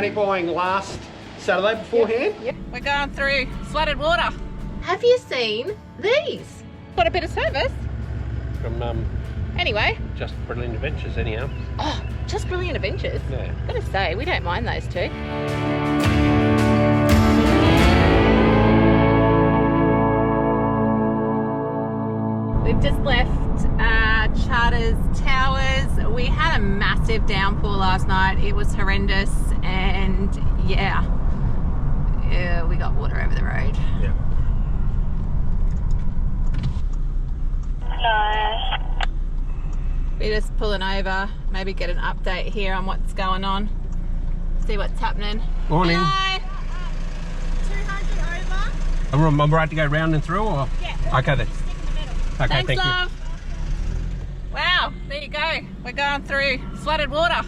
panic buying last Saturday beforehand. Yep. We're going through flooded water. Have you seen these? Got a bit of service. From Anyway. Just Brilliant Adventures anyhow. Oh, Just Brilliant Adventures. Yeah. Gotta say, we don't mind those two. We've just left Charters Towers. We had a massive downpour last night. It was horrendous, and yeah, we got water over the road. Yeah. No. We're just pulling over, maybe get an update here on what's going on. See what's happening. Morning. Hello. 200 over. I'm right to go round and through, or? Yeah. Okay then. Stick in the middle. Okay, Thanks, thank love. Wow, there you go. We're going through flooded water.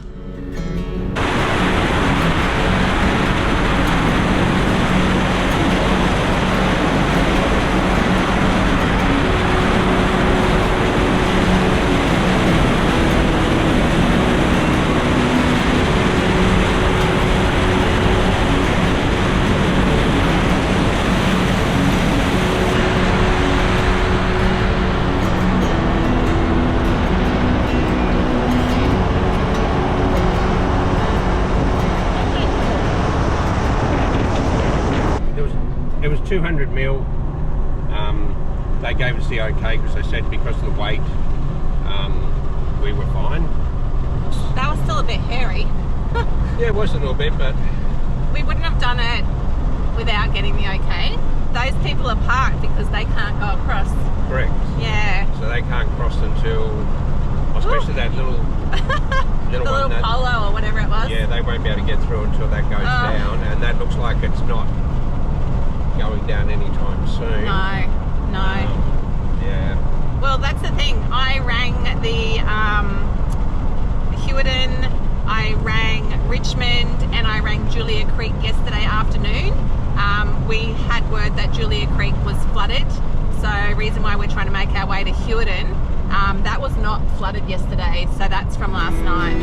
It was 200 mil. They gave us the okay because they said because of the weight, we were fine. That was still a bit hairy. Yeah, it was a little bit, but We wouldn't have done it without getting the okay. Those people are parked because they can't go across. correct. Yeah. So they can't cross until, especially that little The one. little That, polo or whatever it was. yeah, they won't be able to get through until that goes down, and that looks like it's not going down anytime soon. No. Yeah. Well, that's the thing. I rang the Hewiton, I rang Richmond, and I rang Julia Creek yesterday afternoon. We had word that Julia Creek was flooded, so reason why we're trying to make our way to Hewiton. That was not flooded yesterday, so that's from last night.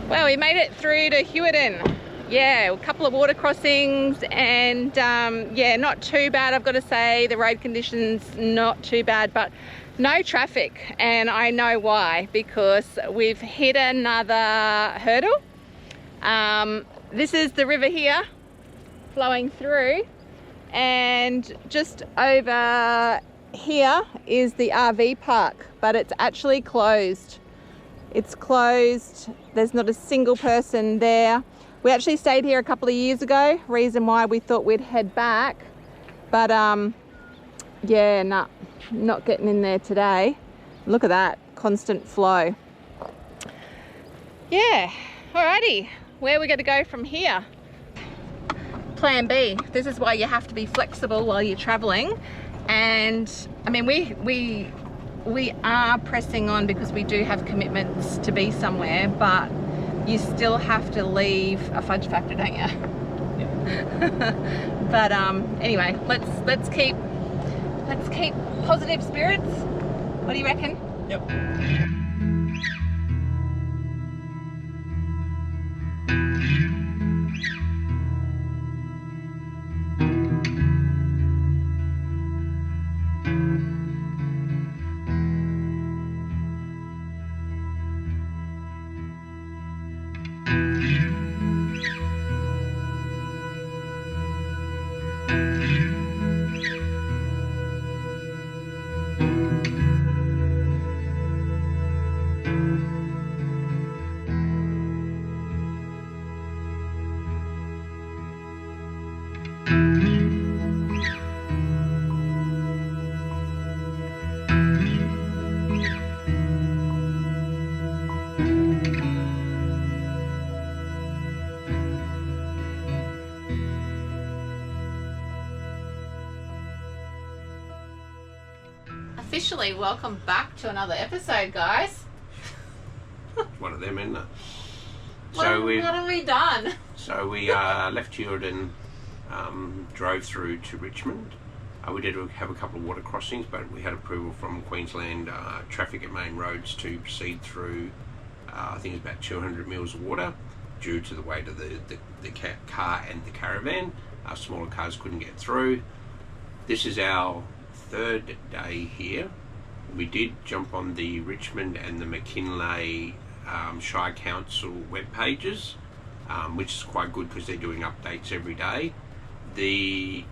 Well, we made it through to Hewiton. Yeah, a couple of water crossings, and yeah, not too bad, I've got to say. The road conditions not too bad, but no traffic, and I know why, because we've hit another hurdle. This is the river here flowing through, and just over here is the RV park, but it's actually closed. It's closed. There's not a single person there. We actually stayed here a couple of years ago, reason why we thought we'd head back, but yeah, nah, not getting in there today. Look at that, constant flow. Yeah, alrighty, where are we going to go from here? Plan B. This is why you have to be flexible while you're traveling, and I mean we are pressing on because we do have commitments to be somewhere, but you still have to leave a fudge factor, don't you? Yeah. But anyway, let's keep positive spirits. What do you reckon? Yep. officially welcome back to another episode, guys. One of them, isn't it? What have we done? So we left Hilux, drove through to Richmond. We did have a couple of water crossings, but we had approval from Queensland traffic at main roads to proceed through, I think it's about 200 mils of water, due to the weight of the car and the caravan. Our smaller cars couldn't get through. This is our third day here. We did jump on the Richmond and the McKinley Shire Council web pages, which is quite good because they're doing updates every day. The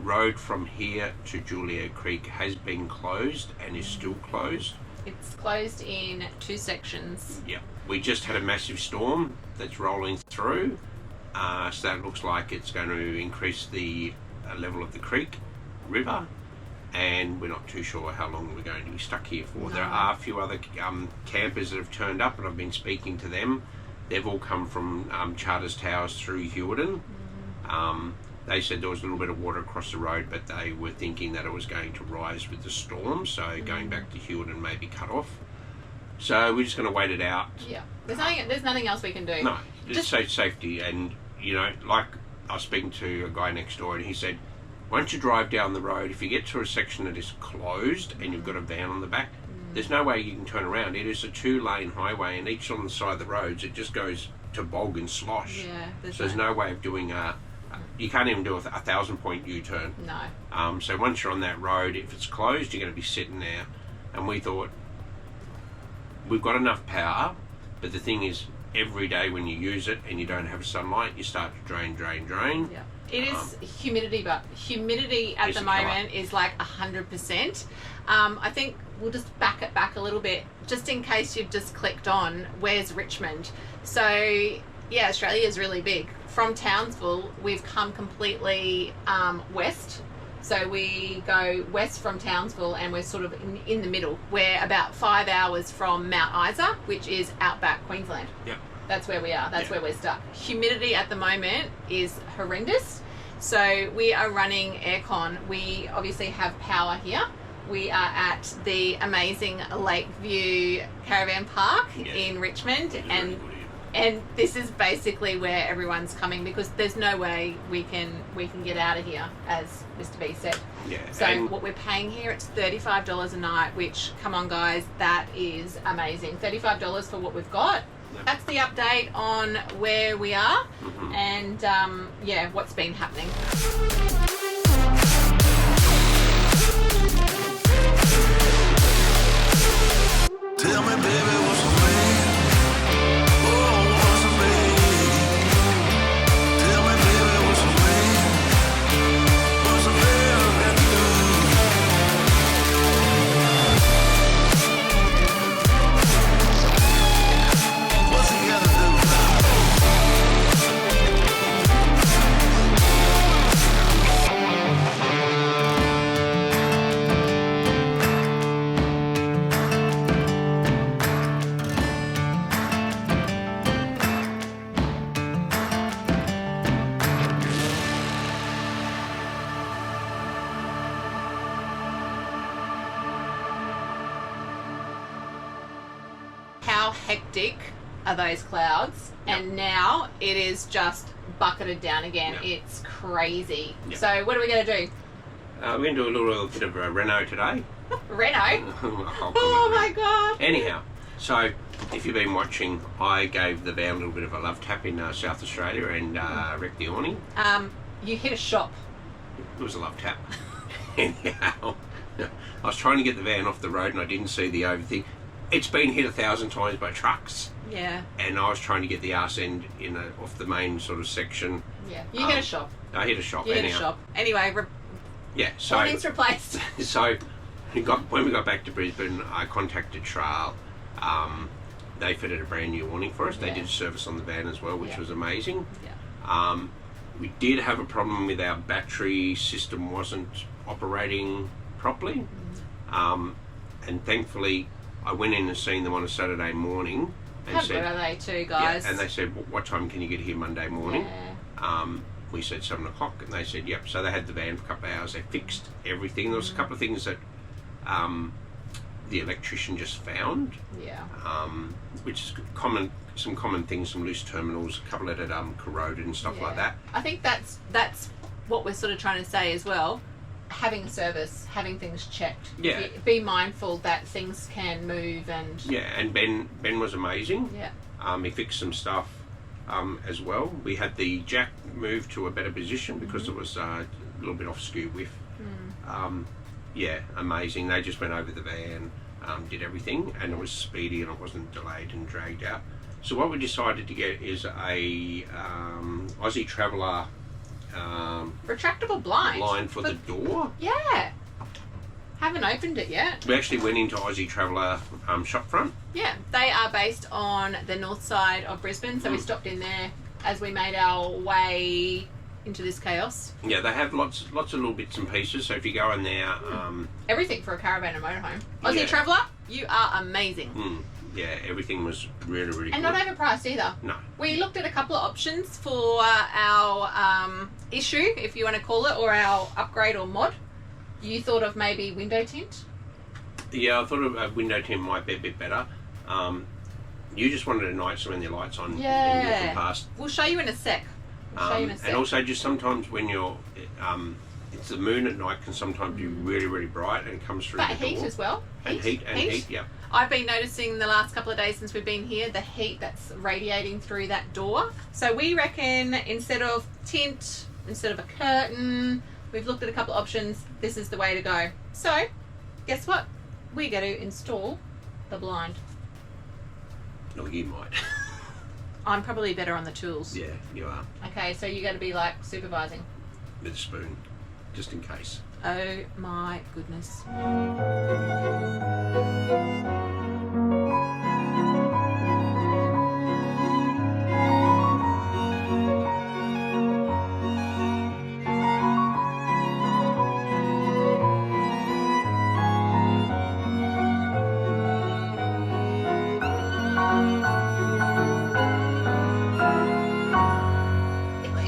road from here to Julia Creek has been closed and is still closed. It's closed in 2 sections. Yeah, we just had a massive storm that's rolling through, so that looks like it's going to increase the level of the creek river, and we're not too sure how long we're going to be stuck here for. No. There are a few other campers that have turned up, and I've been speaking to them. They've all come from Charters Towers through Hilux. They said there was a little bit of water across the road, but they were thinking that it was going to rise with the storm, so going back to Hilux may be cut off. So we're just going to wait it out. Yeah, there's nothing else we can do. No, just safety. And, you know, like I was speaking to a guy next door, and he said, once you drive down the road, if you get to a section that is closed and you've got a van on the back, there's no way you can turn around. It is a 2-lane highway, and each on the side of the roads, it just goes to bog and slosh. Yeah, there's no way of doing you can't even do a 1,000-point U-turn. No. So once you're on that road, if it's closed, you're going to be sitting there. And we thought, we've got enough power, but the thing is, every day when you use it and you don't have sunlight, you start to drain. Yeah. It is humidity, but humidity at the moment is like 100%. I think we'll just back it back a little bit, just in case you've just clicked on, where's Richmond? So, yeah, Australia is really big. From Townsville, we've come completely west. So we go west from Townsville, and we're sort of in the middle. We're about 5 hours from Mount Isa, which is outback Queensland. Yep. That's where we are. That's where we're stuck. Humidity at the moment is horrendous. So we are running aircon. We obviously have power here. We are at the amazing Lakeview Caravan Park in Richmond, and this is basically where everyone's coming, because there's no way we can get out of here, as Mr. B said. Yeah. So what we're paying here, it's $35 a night, which, come on guys, that is amazing. $35 for what we've got. That's the update on where we are and what's been happening. Tell me, baby, what's the way? Oh, what's the way? Tell me, baby, what's the way? What's the way I got to do? What's he got to do? How hectic are those clouds? And now it is just bucketed down again. It's crazy. So what are we going to do? We're going to do a little bit of a reno today. Reno? Oh my god. Anyhow, so if you've been watching, I gave the van a little bit of a love tap in South Australia and wrecked the awning. You hit a shop. It was a love tap. Anyhow, I was trying to get the van off the road and I didn't see the over thing. It's been hit 1,000 times by trucks. Yeah. And I was trying to get the arse end off the main sort of section. Yeah. You hit a shop. I hit a shop. You hit a shop. Anyway, so awning's replaced. So when we got back to Brisbane, I contacted Trail. They fitted a brand new awning for us. They did a service on the van as well, which was amazing. Yeah. We did have a problem with our battery system wasn't operating properly. And thankfully, I went in and seen them on a Saturday morning. And How good are they too, guys? Yeah, and they said, what time can you get here Monday morning? Yeah. We said 7 o'clock, and they said, yep. So they had the van for a couple of hours. They fixed everything. There was a couple of things that the electrician just found. Yeah. Which is some common things, some loose terminals, a couple that had corroded and stuff like that. I think that's what we're sort of trying to say as well. Having a service, having things checked. Yeah. Be mindful that things can move and... Yeah, and Ben was amazing. Yeah. He fixed some stuff as well. We had the jack moved to a better position because it was a little bit off skew width. Yeah, amazing. They just went over the van, did everything, and it was speedy and it wasn't delayed and dragged out. So what we decided to get is a Aussie Traveller retractable blind for the door. Yeah. Haven't opened it yet. We actually went into Aussie Traveller shopfront. Yeah, they are based on the north side of Brisbane, so we stopped in there as we made our way into this chaos. Yeah, they have lots of little bits and pieces, so if you go in there... everything for a caravan and motorhome. Aussie Traveller, you are amazing. Yeah, everything was really, really and good. not overpriced either. No. We looked at a couple of options for our issue, if you want to call it, or our upgrade or mod. You thought of maybe window tint? Yeah, I thought a window tint might be a bit better. You just wanted a night so when the lights on, Yeah. and walking past. We'll show you in a sec. And also just sometimes when you're, it's the moon at night can sometimes be really, really bright and comes through But the heat door. as well. Heat, yeah. I've been noticing the last couple of days since we've been here, the heat that's radiating through that door. So we reckon instead of tint, instead of a curtain, we've looked at a couple of options. This is the way to go. So, guess what? We're going to install the blind. No, you might. I'm probably better on the tools. Yeah, you are. Okay, so you got to be like supervising. With a spoon, just in case. Oh my goodness.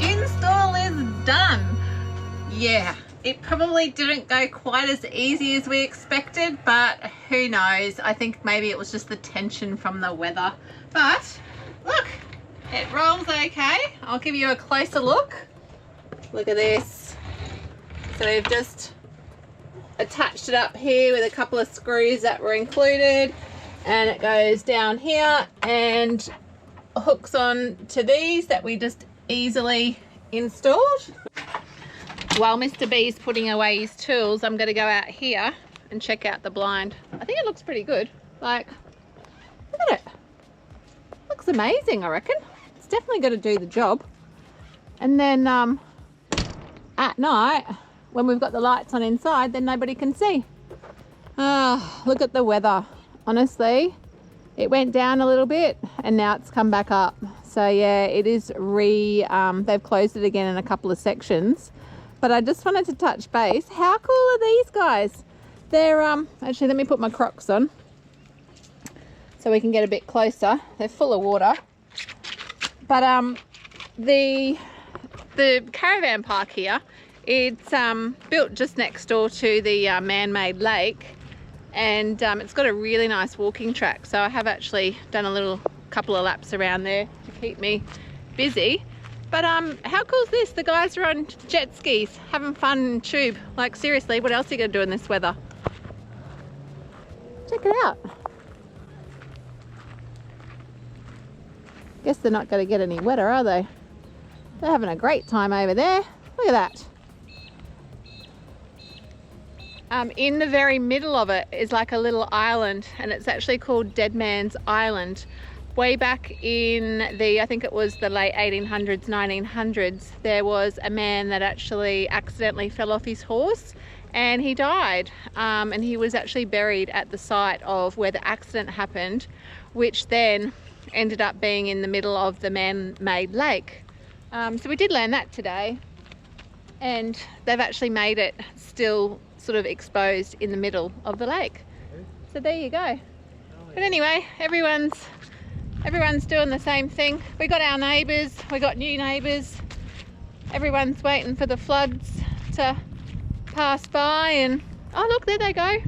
Install is done. Yeah, it probably didn't go quite as easy as we expected, but who knows? I think maybe it was just the tension from the weather. But look, it rolls okay. I'll give you a closer look. Look at this. So we've just attached it up here with a couple of screws that were included, and it goes down here and hooks on to these that we just easily installed. While Mr. B's putting away his tools, I'm going to go out here and check out the blind. I think it looks pretty good. Like, look at it. Looks amazing, I reckon. It's definitely going to do the job. And then at night, when we've got the lights on inside, then nobody can see. Ah, look at the weather. Honestly, it went down a little bit and now it's come back up. So yeah, it is they've closed it again in a couple of sections. But I just wanted to touch base. How cool are these guys? They're actually, let me put my Crocs on so we can get a bit closer. They're full of water. But the caravan park here, it's built just next door to the man-made lake, and it's got a really nice walking track. So I have actually done a couple of laps around there to keep me busy. But how cool is this? The guys are on jet skis, having fun in tube. Like seriously, what else are you going to do in this weather? Check it out. Guess they're not going to get any wetter, are they? They're having a great time over there. Look at that. In the very middle of it is like a little island, and it's actually called Dead Man's Island. Way back in I think it was the late 1800s, 1900s, there was a man that actually accidentally fell off his horse and he died. And he was actually buried at the site of where the accident happened, which then ended up being in the middle of the man-made lake. So we did learn that today, and they've actually made it still sort of exposed in the middle of the lake. So there you go. But anyway, everyone's doing the same thing. We got our neighbours, we got new neighbours. Everyone's waiting for the floods to pass by, and oh look, there they go.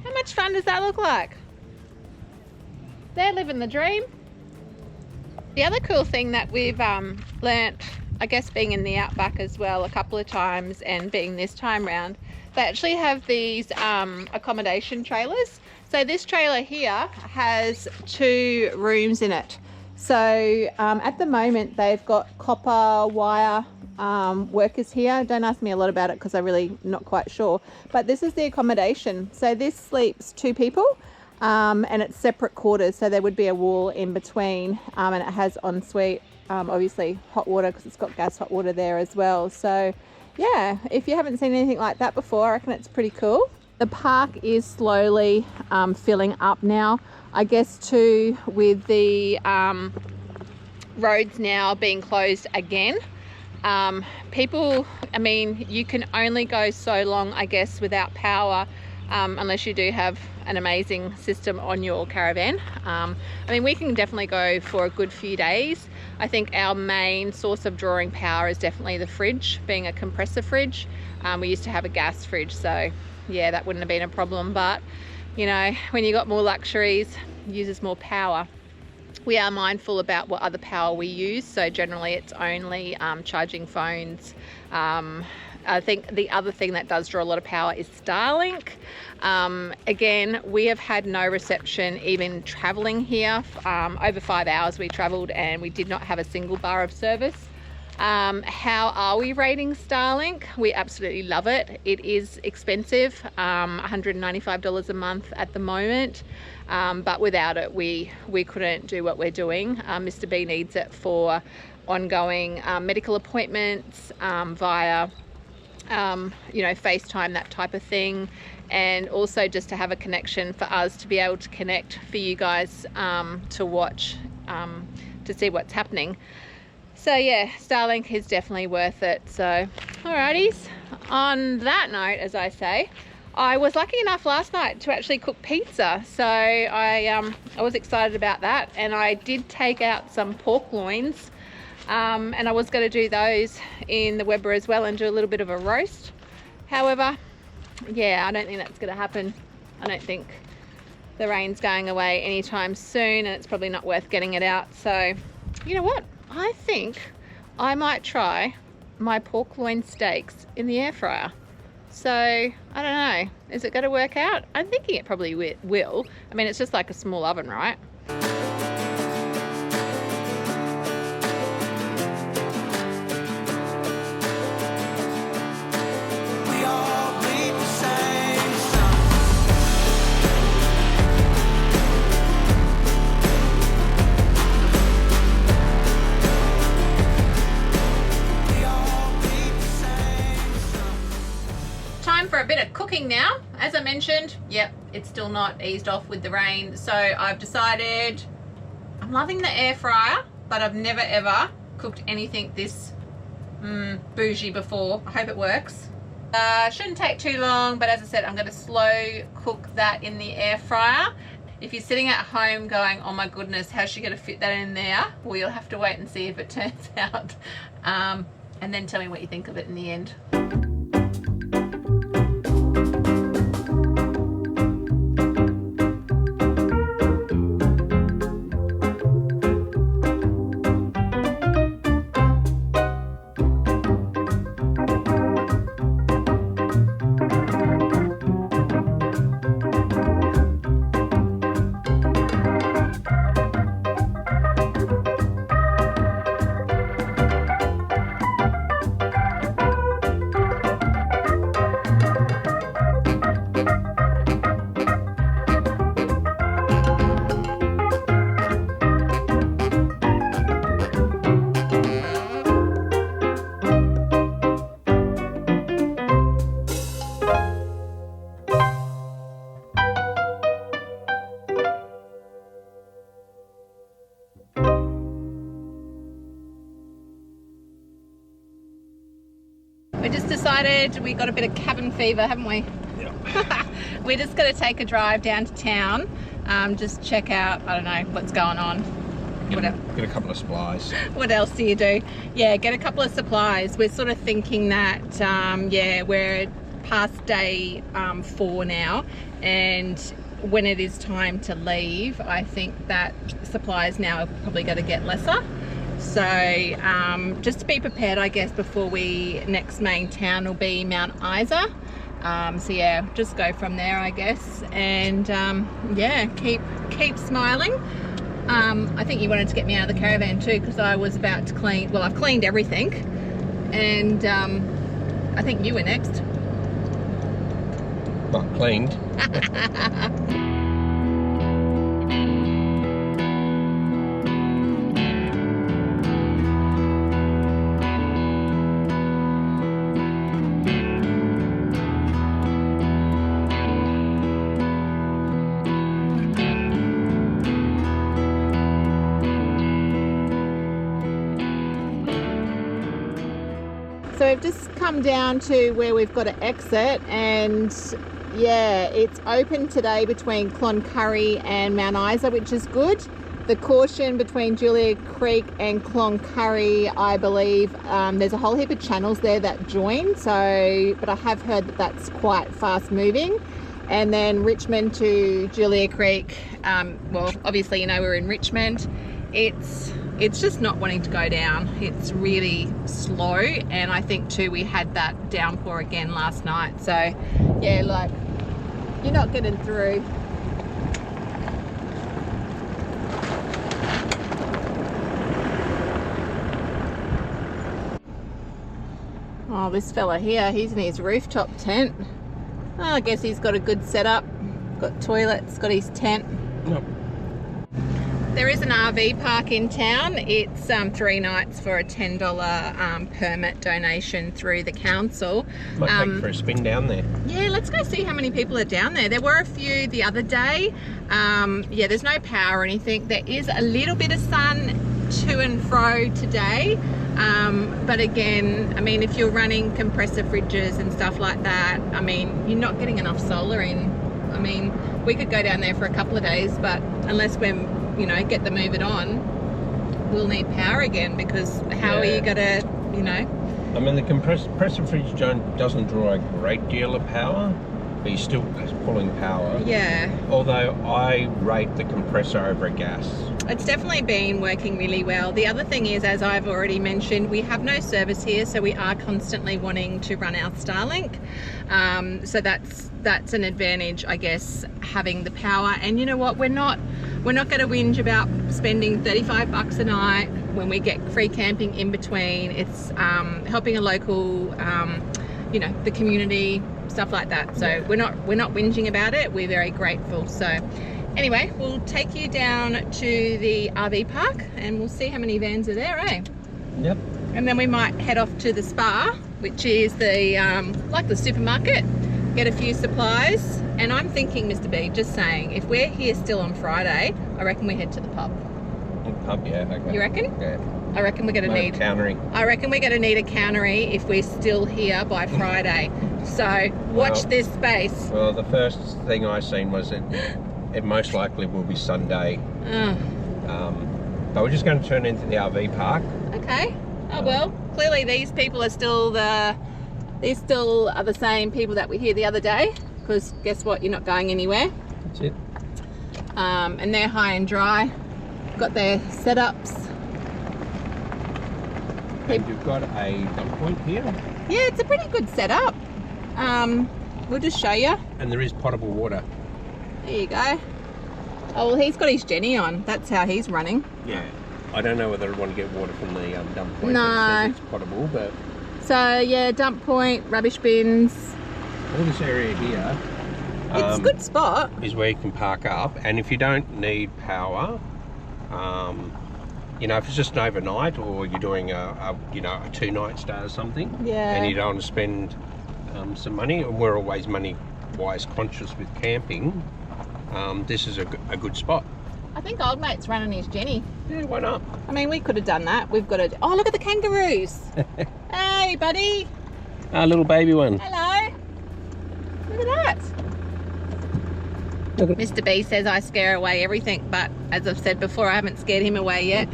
How much fun does that look like? They're living the dream. The other cool thing that we've learnt, I guess being in the outback as well a couple of times and being this time round, they actually have these accommodation trailers. So this trailer here has 2 rooms in it. So at the moment they've got copper wire workers here. Don't ask me a lot about it because I'm really not quite sure. But this is the accommodation. So this sleeps 2 people. And it's separate quarters, so there would be a wall in between, and it has ensuite, obviously hot water because it's got gas hot water there as well. So yeah, if you haven't seen anything like that before, I reckon it's pretty cool. The park is slowly filling up now, I guess too, with the roads now being closed again. People, I mean, you can only go so long, I guess, without power, unless you do have an amazing system on your caravan. I mean, we can definitely go for a good few days. I think our main source of drawing power is definitely the fridge, being a compressor fridge. We used to have a gas fridge, so yeah, that wouldn't have been a problem. But you know, when you got more luxuries, it uses more power. We are mindful about what other power we use, so generally it's only charging phones. I think the other thing that does draw a lot of power is Starlink. Again, we have had no reception even traveling here. Over 5 hours we traveled and we did not have a single bar of service. How are we rating Starlink? We absolutely love it. It is expensive, $195 a month at the moment, but without it we couldn't do what we're doing. Mr. B needs it for ongoing medical appointments, via you know, FaceTime, that type of thing, and also just to have a connection for us to be able to connect for you guys to watch, to see what's happening. So yeah, Starlink is definitely worth it. So alrighties, on that note, as I say, I was lucky enough last night to actually cook pizza, so I was excited about that, and I did take out some pork loins. And I was going to do those in the Weber as well and do a little bit of a roast. However, yeah, I don't think that's going to happen. I don't think the rain's going away anytime soon, and it's probably not worth getting it out. So, you know what? I think I might try my pork loin steaks in the air fryer. So, I don't know. Is it going to work out? I'm thinking it probably will. I mean, it's just like a small oven, right? A bit of cooking now. As I mentioned, yep, it's still not eased off with the rain, so I've decided I'm loving the air fryer, but I've never ever cooked anything this bougie before. I hope it works. Shouldn't take too long, but as I said, I'm going to slow cook that in the air fryer. If you're sitting at home going, oh my goodness, how's she going to fit that in there? Well, you'll have to wait and see if it turns out, and then tell me what you think of it in the end. We just decided we got a bit of cabin fever, haven't we? Yeah. We're just going to take a drive down to town, just check out, I don't know, what's going on. Get a couple of supplies. What else do you do? Yeah, get a couple of supplies. We're sort of thinking that, yeah, we're past day 4 now, and when it is time to leave, I think that supplies now are probably going to get lesser. So just to be prepared, I guess, before we next main town will be Mount Isa. So yeah, just go from there, I guess, and yeah, keep smiling. I think you wanted to get me out of the caravan too, because I was about to clean. Well, I've cleaned everything, and I think you were next. Not cleaned. So we've just come down to where we've got to exit, and yeah, it's open today between Cloncurry and Mount Isa, which is good. The caution between Julia Creek and Cloncurry, I believe, there's a whole heap of channels there that join, so, but I have heard that that's quite fast moving. And then Richmond to Julia Creek, well, obviously, you know, we're in Richmond. It's just not wanting to go down. It's really slow, and I think too we had that downpour again last night. So yeah, like, you're not getting through. Oh, this fella here, he's in his rooftop tent. Oh, I guess he's got a good setup. Got toilets, got his tent. Yep. There is an RV park in town. It's 3 nights for a $10 permit donation through the council. Might take you for a spin down there. Yeah, let's go see how many people are down there. There were a few the other day. Yeah, there's no power or anything. There is a little bit of sun to and fro today. But again, I mean, if you're running compressor fridges and stuff like that, I mean, you're not getting enough solar in. I mean, we could go down there for a couple of days, but unless we're, you know, get the move it on, we'll need power again, because how are you gonna, you know? I mean, the compressor fridge doesn't draw a great deal of power, but you're still pulling power. Yeah. Although I rate the compressor over a gas. It's definitely been working really well. The other thing is, as I've already mentioned, we have no service here, so we are constantly wanting to run our Starlink. So that's an advantage, I guess, having the power. And you know what? We're not going to whinge about spending $35 a night when we get free camping in between. It's helping a local, you know, the community, stuff like that. So we're not whinging about it. We're very grateful. So anyway, we'll take you down to the RV park and we'll see how many vans are there, eh? Yep. And then we might head off to the spa, which is the like the supermarket, get a few supplies. And I'm thinking, Mr. B, just saying, if we're here still on Friday, I reckon we head to the pub. Pub, yeah. Okay. You reckon? Yeah. I reckon we're going to need countery. I reckon we're going to need a countery if we're still here by Friday. So watch this space. Well, the first thing I seen was it most likely will be Sunday. But we're just going to turn into the RV park. Okay. Oh well, clearly these people are still are the same people that were here the other day, because guess what, you're not going anywhere. That's it. And they're high and dry, got their setups. And you've got a dump point here. Yeah, it's a pretty good setup. We'll just show you. And there is potable water. There you go. Oh well, he's got his Jenny on. That's how he's running. Yeah. I don't know whether I want to get water from the dump point. No. It says it's potable, but... So yeah, dump point, rubbish bins. All this area here... It's a good spot. Is where you can park up. And if you don't need power, you know, if it's just an overnight or you're doing a 2-night stay or something, Yeah. and you don't want to spend some money, and we're always money-wise conscious with camping, this is a good spot. I think old mate's running his Jenny. Yeah, why not? I mean, we could have done that. We've got to... Oh, look at the kangaroos. Hey, buddy. Our little baby one. Hello. Look at that. Look at... Mr. B says I scare away everything, but as I've said before, I haven't scared him away yet.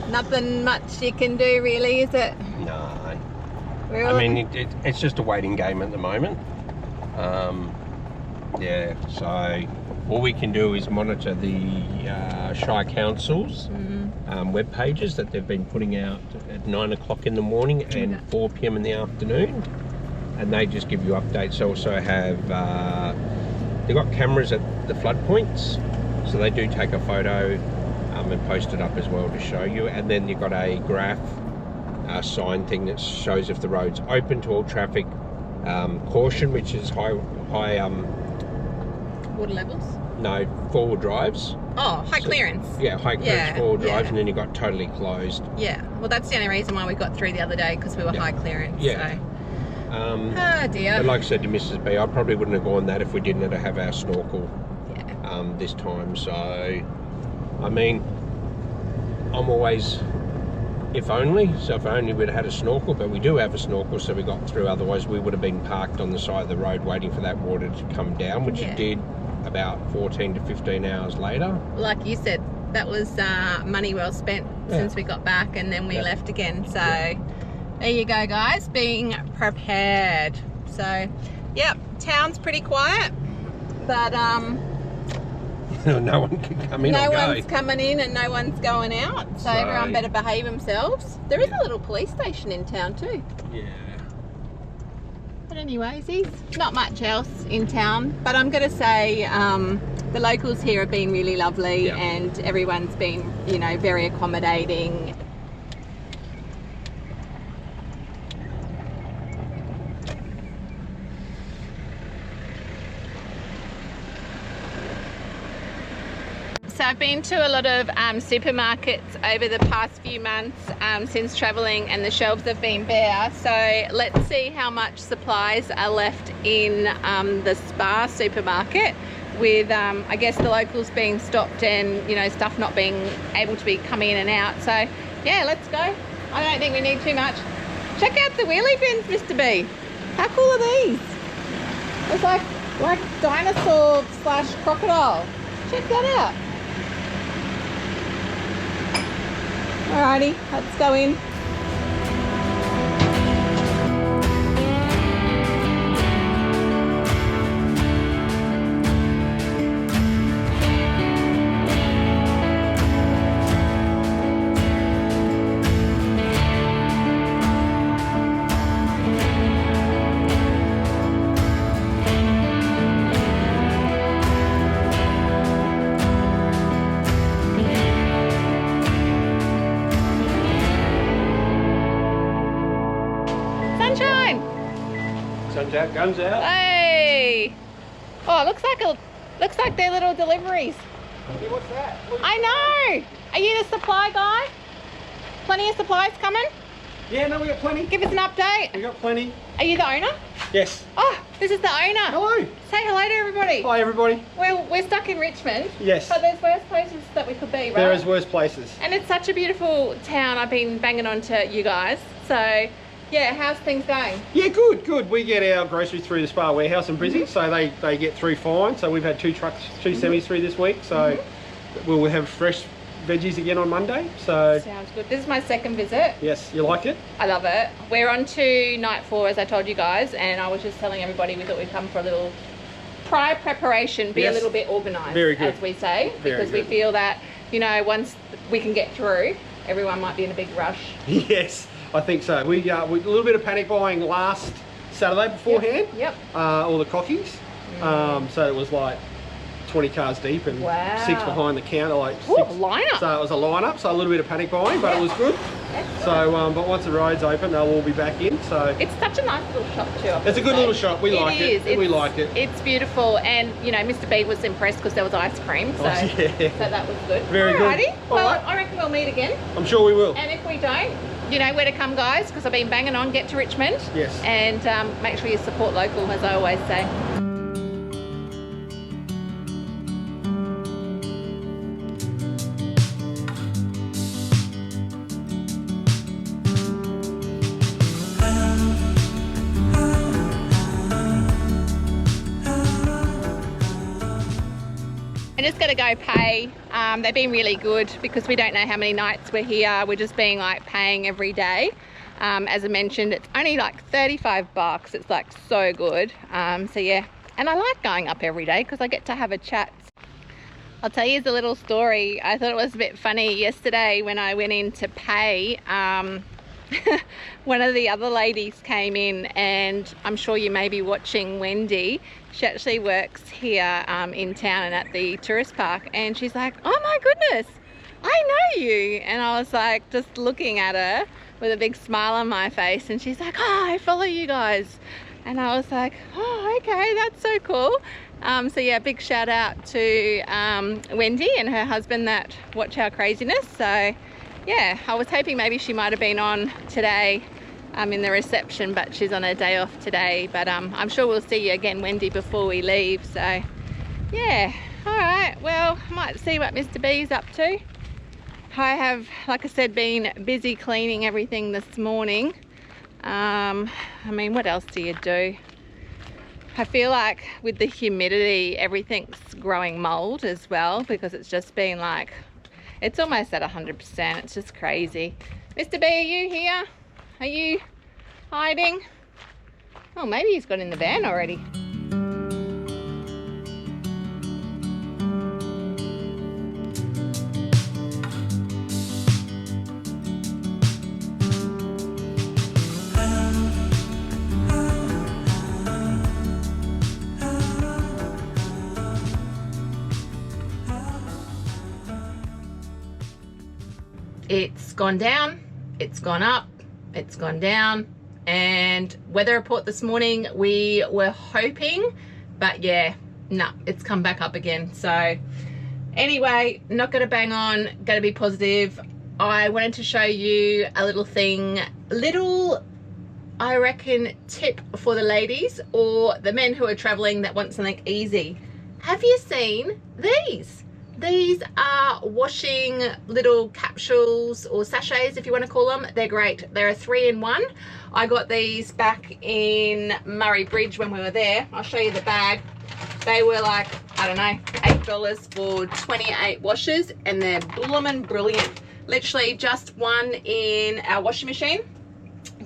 Nothing much you can do, really, is it? No. I mean, it's just a waiting game at the moment. Yeah, so all we can do is monitor the Shire Council's web pages that they've been putting out at 9 o'clock in the morning and 4 p.m. in the afternoon, and they just give you updates. They also have they've got cameras at the flood points, so they do take a photo and post it up as well to show you. And then you've got a graph sign thing that shows if the road's open to all traffic, caution, which is high Water levels? no, four-wheel drives. Oh, high clearance. Yeah, high clearance four-wheel drives, and then you got totally closed. Yeah, well, that's the only reason why we got through the other day, because we were high clearance. Yeah. So. Oh dear. But like I said to Mrs. B, I probably wouldn't have gone that if we didn't have our snorkel this time. So, I mean, I'm always, if only we'd had a snorkel, but we do have a snorkel, so we got through. Otherwise, we would have been parked on the side of the road waiting for that water to come down, which it did about 14 to 15 hours later. Like you said, that was money well spent since we got back, and then we left again. So there you go, guys, being prepared. So, yep, town's pretty quiet, but no one can come in. No one's coming in and no one's going out. So everyone better behave themselves. There is a little police station in town too. Yeah. But anyways, not much else in town. But I'm going to say the locals here have been really lovely, and everyone's been, you know, very accommodating. So I've been to a lot of supermarkets over the past few months since travelling, and the shelves have been bare. So let's see how much supplies are left in the Spa supermarket, with I guess the locals being stopped and, you know, stuff not being able to be coming in and out. So yeah, let's go. I don't think we need too much. Check out the wheelie bins, Mr. B. How cool are these? It's like dinosaur / crocodile. Check that out. Alrighty, let's go in. Sun's out, guns out. Hey! Oh, looks like they're little deliveries. Hey, what's that? I know! Are you the supply guy? Plenty of supplies coming? Yeah, no, we got plenty. Give us an update. We got plenty. Are you the owner? Yes. Oh, this is the owner. Hello. Say hello to everybody. Hi, everybody. Well, we're stuck in Richmond. Yes. But there's worse places that we could be, right? There is worse places. And it's such a beautiful town. I've been banging on to you guys. So, yeah, how's things going? Yeah, good. We get our groceries through the Spa warehouse in Brizzy, so they get through fine. So we've had two semis through this week, so we'll have fresh veggies again on Monday. So sounds good. This is my second visit. Yes, you liked it? I love it. We're on to night 4, as I told you guys, and I was just telling everybody we thought we'd come for a little prior preparation, be a little bit organised, Very good. as we say, because we feel that, you know, once we can get through, everyone might be in a big rush. Yes, I think so. We a little bit of panic buying last Saturday beforehand. Yep. All the cockies. So it was like 20 cars deep and 6 behind the counter, like 6. Lineup. So it was a lineup, so a little bit of panic buying, but it was good. So, but once the road's open, they'll all be back in. So it's such a nice little shop too. It's a good little shop. We like it. We like it. It's beautiful, and you know, Mr. B was impressed because there was ice cream, so so that was good. Very good. Well, I reckon we'll meet again. I'm sure we will. And if we don't, you know where to come, guys, because I've been banging on. Get to Richmond. Yes. And make sure you support local, as I always say. I'm just going to go pay. They've been really good because we don't know how many nights we're here. We're just being like paying every day. As I mentioned, it's only like 35 bucks. It's like so good. So yeah, and I like going up every day because I get to have a chat. I'll tell you a little story. I thought it was a bit funny yesterday when I went in to pay. One of the other ladies came in, and I'm sure you may be watching Wendy. She actually works here in town and at the tourist park, and she's like, oh my goodness, I know you. And I was like just looking at her with a big smile on my face, and she's like, oh, I follow you guys. And I was like, oh, okay, that's so cool. So yeah, big shout out to Wendy and her husband that watch our craziness. So yeah, I was hoping maybe she might have been on today in the reception, but she's on her day off today. But I'm sure we'll see you again, Wendy, before we leave. So yeah, all right, well, I might see what Mr. B's up to. I have, like I said, been busy cleaning everything this morning. I mean, what else do you do? I feel like with the humidity, everything's growing mold as well, because it's just been like, it's almost at 100%. It's just crazy. Mr. B, are you here? Are you hiding? Oh, maybe he's got in the van already. It's gone down, it's gone up, it's gone down, and weather report this morning we were hoping, but yeah, no, it's come back up again. So anyway, not gonna bang on, gonna be positive. I wanted to show you a little thing, I reckon, tip for the ladies or the men who are traveling that want something easy. Have you seen these? These are washing little capsules or sachets, if you want to call them. They're great. They're a 3-in-1. I got these back in Murray Bridge when we were there. I'll show you the bag. They were like, I don't know, $8 for 28 washes, and they're bloomin' brilliant. Literally just one in our washing machine.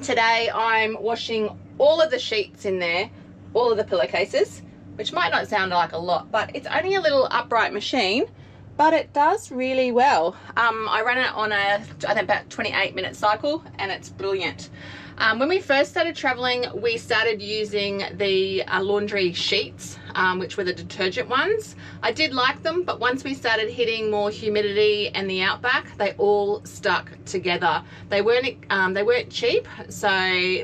Today I'm washing all of the sheets in there, all of the pillowcases, which might not sound like a lot, but it's only a little upright machine, but it does really well. I run it on I think about 28-minute cycle, and it's brilliant. When we first started traveling, we started using the laundry sheets, which were the detergent ones. I did like them, but once we started hitting more humidity and the outback, they all stuck together. They weren't cheap, so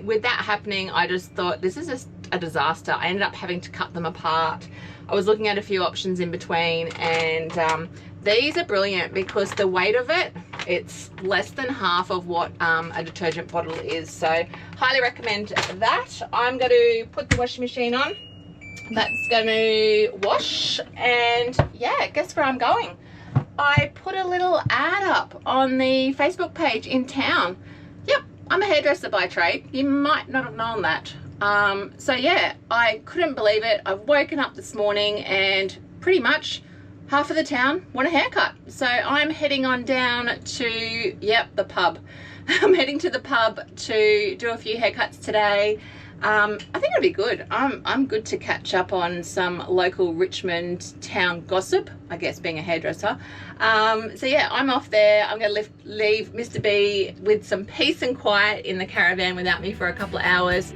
with that happening, I just thought this is just a disaster. I ended up having to cut them apart. I was looking at a few options in between, and these are brilliant because the weight of it, it's less than half of what a detergent bottle is. So highly recommend that. I'm going to put the washing machine on. That's going to wash, and yeah, guess where I'm going? I put a little ad up on the Facebook page in town. Yep, I'm a hairdresser by trade. You might not have known that. So yeah, I couldn't believe it. I've woken up this morning and pretty much half of the town want a haircut. So I'm heading on down to, yep, the pub. I'm heading to the pub to do a few haircuts today. I think it'll be good. I'm good to catch up on some local Richmond town gossip, I guess, being a hairdresser. So yeah, I'm off there. I'm going to leave Mr. B with some peace and quiet in the caravan without me for a couple of hours.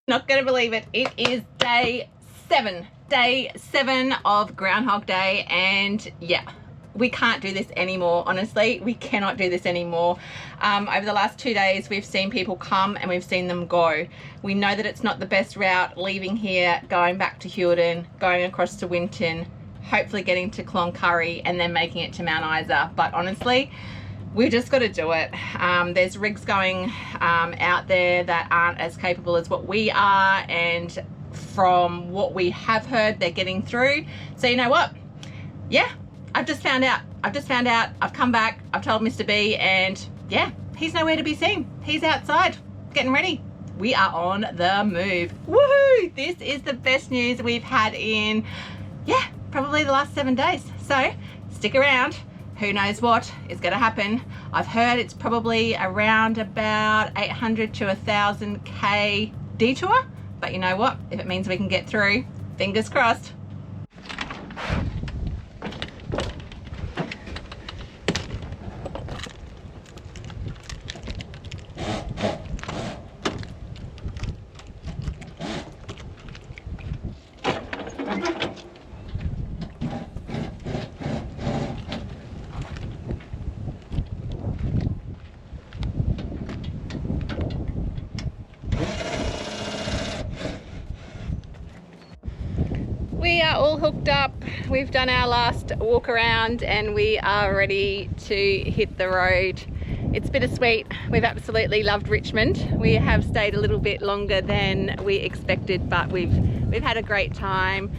Not going to believe it. It is day 7 of Groundhog Day, and yeah, we can't do this anymore. Honestly, we cannot do this anymore. Over the last 2 days, we've seen people come and we've seen them go. We know that it's not the best route, leaving here, going back to Hilton, going across to Winton, hopefully getting to Cloncurry, and then making it to Mount Isa. But honestly, we've just got to do it. There's rigs going out there that aren't as capable as what we are, and from what we have heard, they're getting through. So you know what? Yeah, I've just found out. I've come back, I've told Mr. B, and yeah, he's nowhere to be seen. He's outside getting ready. we are on the move. Woohoo! This is the best news we've had in, yeah, probably the last 7 days. So stick around. Who knows what is going to happen. I've heard it's probably around about 800 to 1,000k detour. But you know what? If it means we can get through, fingers crossed. We are all hooked up. We've done our last walk around and we are ready to hit the road. It's bittersweet. We've absolutely loved Richmond. We have stayed a little bit longer than we expected, but we've had a great time.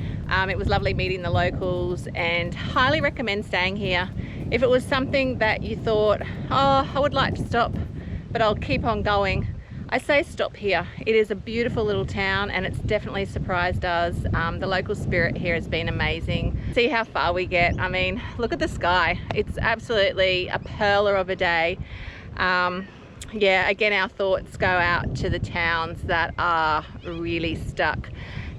It was lovely meeting the locals and highly recommend staying here. If it was something that you thought, oh, I would like to stop, but I'll keep on going, I say stop here. It is a beautiful little town and it's definitely surprised us. The local spirit here has been amazing. See how far we get. I mean, look at the sky. It's absolutely a pearler of a day. Yeah, again, our thoughts go out to the towns that are really stuck.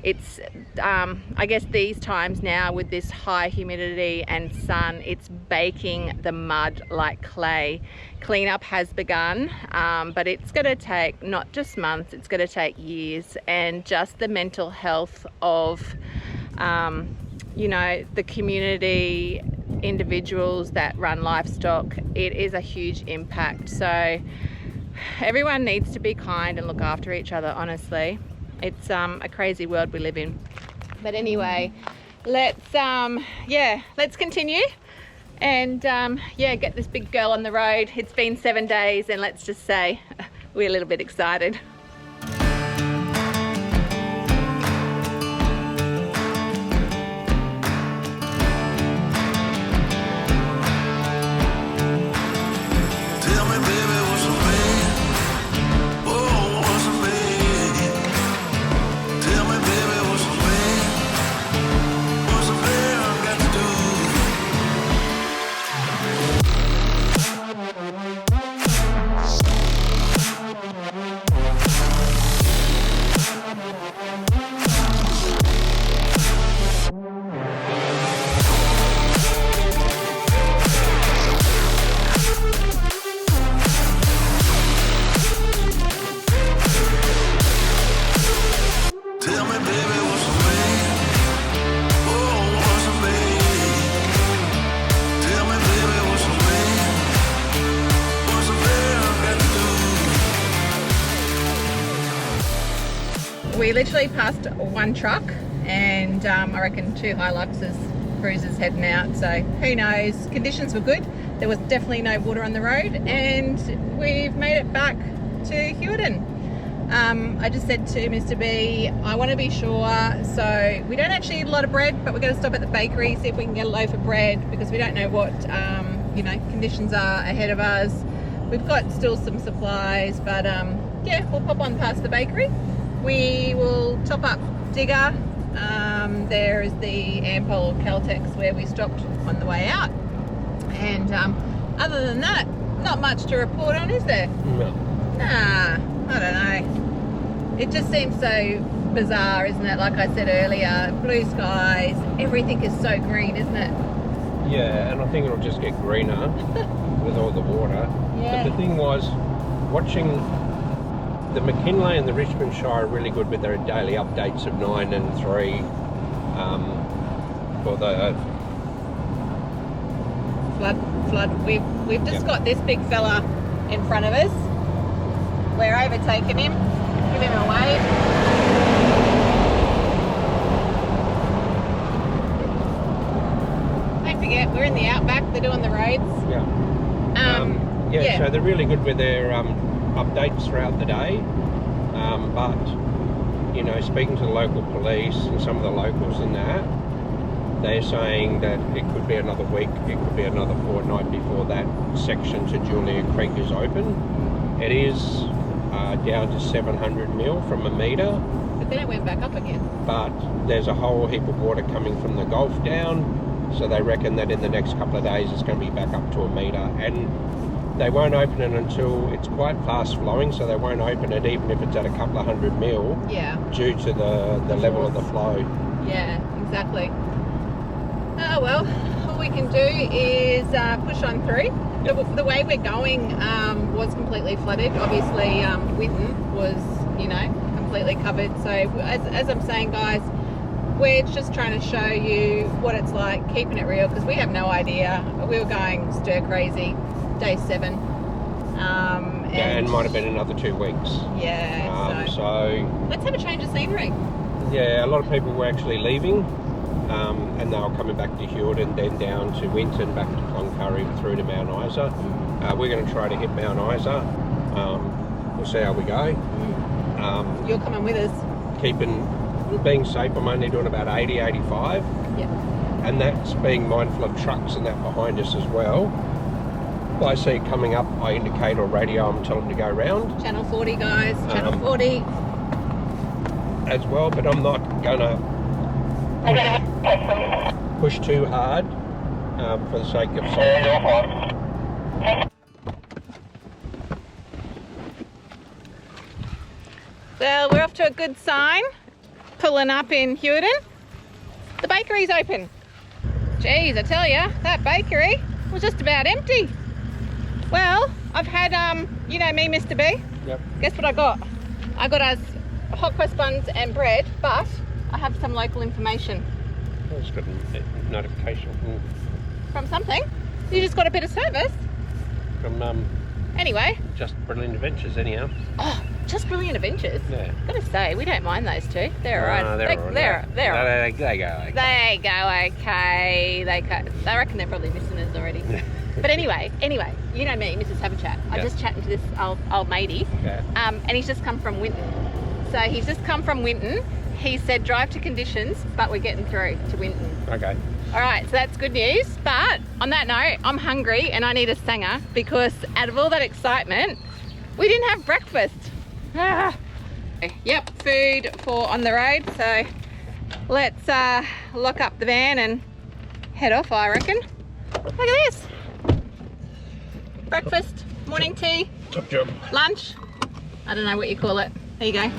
It's, I guess these times now with this high humidity and sun, it's baking the mud like clay. Cleanup has begun, but it's going to take not just months, it's going to take years. And just the mental health of, you know, the community, individuals that run livestock, it is a huge impact. So everyone needs to be kind and look after each other, honestly. It's a crazy world we live in. But anyway, let's continue and yeah, get this big girl on the road. It's been 7 days and let's just say we're a little bit excited. We literally passed one truck and I reckon 2 Hiluxes, cruisers heading out, so who knows. Conditions were good. There was definitely no water on the road and we've made it back to Winton. I just said to Mr. B, I want to be sure, so we don't actually eat a lot of bread, but we're going to stop at the bakery, see if we can get a loaf of bread, because we don't know what you know, conditions are ahead of us. We've got still some supplies, but yeah, we'll pop on past the bakery. We will top up Digger. There is the Ampol Caltex where we stopped on the way out. And other than that, not much to report on, is there? No. Nah, I don't know. It just seems so bizarre, isn't it? Like I said earlier, blue skies, everything is so green, isn't it? Yeah, and I think it'll just get greener with all the water. Yeah. But the thing was, watching the McKinley and the Richmond Shire are really good with their daily updates of 9 and 3 for the flood. We've just got this big fella in front of us. We're overtaking him. Give him a wave. Don't forget, we're in the outback. They're doing the roads. Yeah. Yeah. So they're really good with their updates throughout the day. But you know, speaking to the local police and some of the locals and that, they're saying that it could be another week, it could be another fortnight before that section to Julia Creek is open. It is down to 700 mil from a metre. But then it went back up again. But there's a whole heap of water coming from the Gulf down, so they reckon that in the next couple of days it's going to be back up to a metre, and they won't open it until it's quite fast flowing, so they won't open it even if it's at a couple of 100 mil. Yeah. Due to the level of the flow. Yeah, exactly. Oh well, all we can do is push on through. The way we're going was completely flooded. Obviously, Winton was, you know, completely covered. So as I'm saying, guys, we're just trying to show you what it's like, keeping it real, because we have no idea. We were going stir crazy, day 7. And might have been another 2 weeks. Yeah. So let's have a change of scenery. Yeah, a lot of people were actually leaving, and they were coming back to Hilton, then down to Winton, back to Cloncurry, through to Mount Isa. We're going to try to hit Mount Isa. We'll see how we go. You're coming with us. Being safe, I'm only doing about 80, 85. Yeah. And that's being mindful of trucks and that behind us as well. If I see it coming up, I indicate or radio them, tell them to go round. Channel 40, guys. Channel 40. As well, but I'm not gonna push too hard for the sake of safety. Well, we're off to a good sign. Pulling up in Hilton. The bakery's open. Jeez, I tell you, that bakery was just about empty. Well, I've had, you know me, Mr. B. Yep. Guess what I got? I got us hot cross buns and bread, but I have some local information. I just got a notification From something? You just got a bit of service? from Anyway. Just Brilliant Adventures, anyhow. Oh, Just Brilliant Adventures? Yeah. Gotta say, we don't mind those two. They're alright. They're alright. They're alright. They go okay. They go okay. I reckon they're probably listeners already. But anyway, you know me, Mrs. Have a Chat. I'm just chatting to this old matey. Okay. And he's just come from Winton. So he's just come from Winton. He said drive to conditions, but we're getting through to Winton. Okay. All right, so that's good news. But on that note, I'm hungry and I need a sanger because out of all that excitement, we didn't have breakfast. Yep, food for on the road. So let's lock up the van and head off, I reckon. Look at this. Breakfast, morning tea, Top job. lunch. I don't know what you call it. There you go.